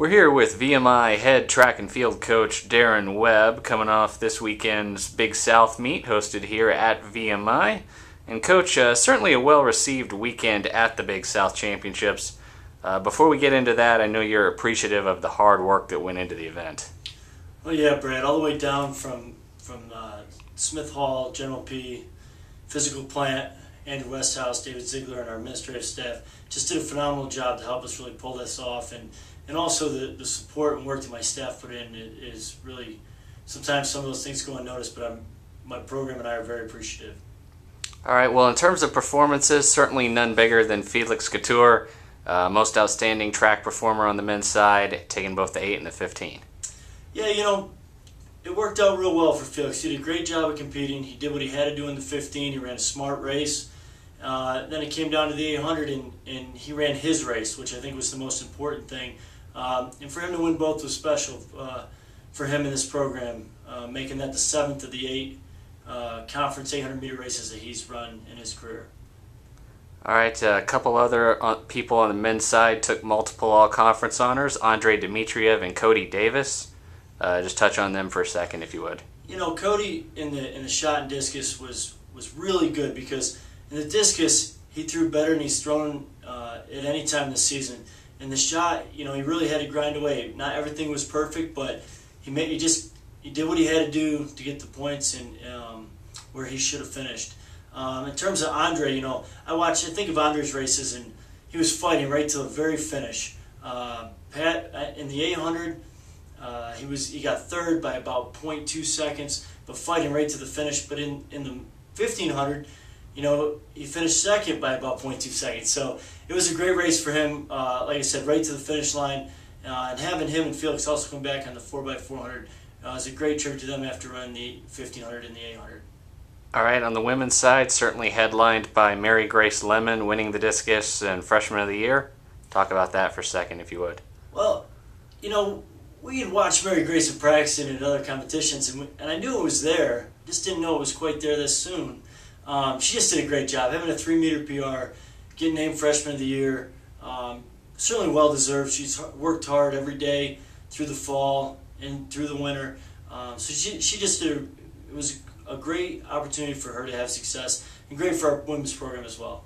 We're here with VMI head track and field coach Darrin Webb, coming off this weekend's Big South meet hosted here at VMI. And Coach, certainly a well-received weekend at the Big South Championships. Before we get into that, I know you're appreciative of the hard work that went into the event. Well, yeah, Brad, all the way down from Smith Hall, General P, Physical Plant, Andrew Westhouse, David Ziegler, and our administrative staff just did a phenomenal job to help us really pull this off. And also the support and work that my staff put in is really, sometimes some of those things go unnoticed, but my program and I are very appreciative. All right, well, in terms of performances, certainly none bigger than Felix Couture, most outstanding track performer on the men's side, taking both the 8 and the 15. Yeah, you know, it worked out real well for Felix. He did a great job of competing. He did what he had to do in the 15. He ran a smart race. Then it came down to the 800, and he ran his race, which I think was the most important thing. And for him to win both was special for him in this program, making that the 7th of the 8 conference 800-meter races that he's run in his career. All right, a couple other people on the men's side took multiple all-conference honors, Andre Dmitriev and Cody Davis. Just touch on them for a second, if you would. You know, Cody in the shot and discus was really good, because in the discus he threw better than he's thrown at any time this season. In the shot, you know, he really had to grind away. Not everything was perfect, but he did what he had to do to get the points and where he should have finished. In terms of Andre, you know, I think of Andre's races, and he was fighting right to the very finish. Pat in the 800. He got third by about 0.2 seconds, but fighting right to the finish. But in the 1500, you know, he finished second by about 0.2 seconds. So it was a great race for him, like I said, right to the finish line. And having him and Felix also come back on the 4x400 was a great tribute to them after running the 1500 and the 800. All right, on the women's side, certainly headlined by Mary Grace Lemon winning the discus and Freshman of the Year. Talk about that for a second, if you would. Well, you know, we had watched Mary Grace in practice and in other competitions, and I knew it was there. Just didn't know it was quite there this soon. She just did a great job, having a 3-meter PR, getting named Freshman of the Year. Certainly well deserved. She's worked hard every day through the fall and through the winter. So she just did. It was a great opportunity for her to have success, and great for our women's program as well.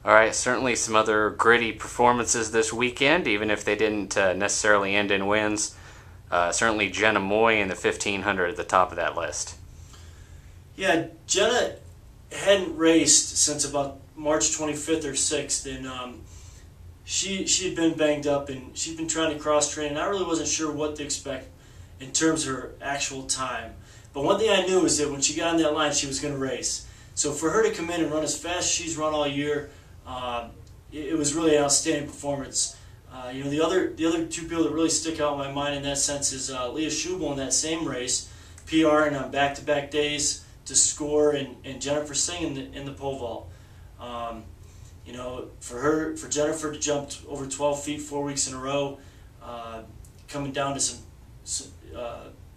All right, certainly some other gritty performances this weekend, even if they didn't necessarily end in wins. Certainly Jenna Mullins in the 1500 at the top of that list. Yeah, Jenna hadn't raced since about March 25th or 6th, and she had been banged up, and she'd been trying to cross-train, and I really wasn't sure what to expect in terms of her actual time. But one thing I knew is that when she got on that line, she was going to race. So for her to come in and run as fast as she's run all year, it was really an outstanding performance. You know, the other two people that really stick out in my mind in that sense is Leah Schubel in that same race, PRing on back-to-back days to score, and Jennifer Singh in the pole vault. You know, for Jennifer to jump over 12 feet 4 weeks in a row, coming down to some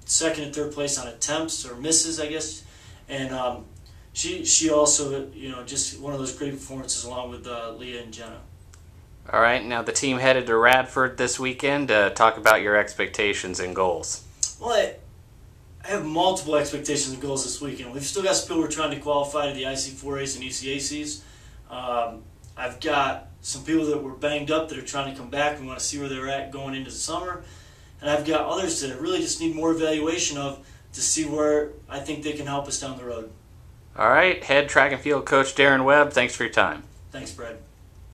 second and third place on attempts or misses, I guess, and she also, you know, just one of those great performances along with Leah and Jenna. All right, now the team headed to Radford this weekend. Talk about your expectations and goals. Well, I have multiple expectations and goals this weekend. We've still got some people we're trying to qualify to the IC4As and ECACs. I've got some people that were banged up that are trying to come back and want to see where they're at going into the summer. And I've got others that really just need more evaluation of to see where I think they can help us down the road. All right, head track and field coach Darrin Webb, thanks for your time. Thanks, Brad.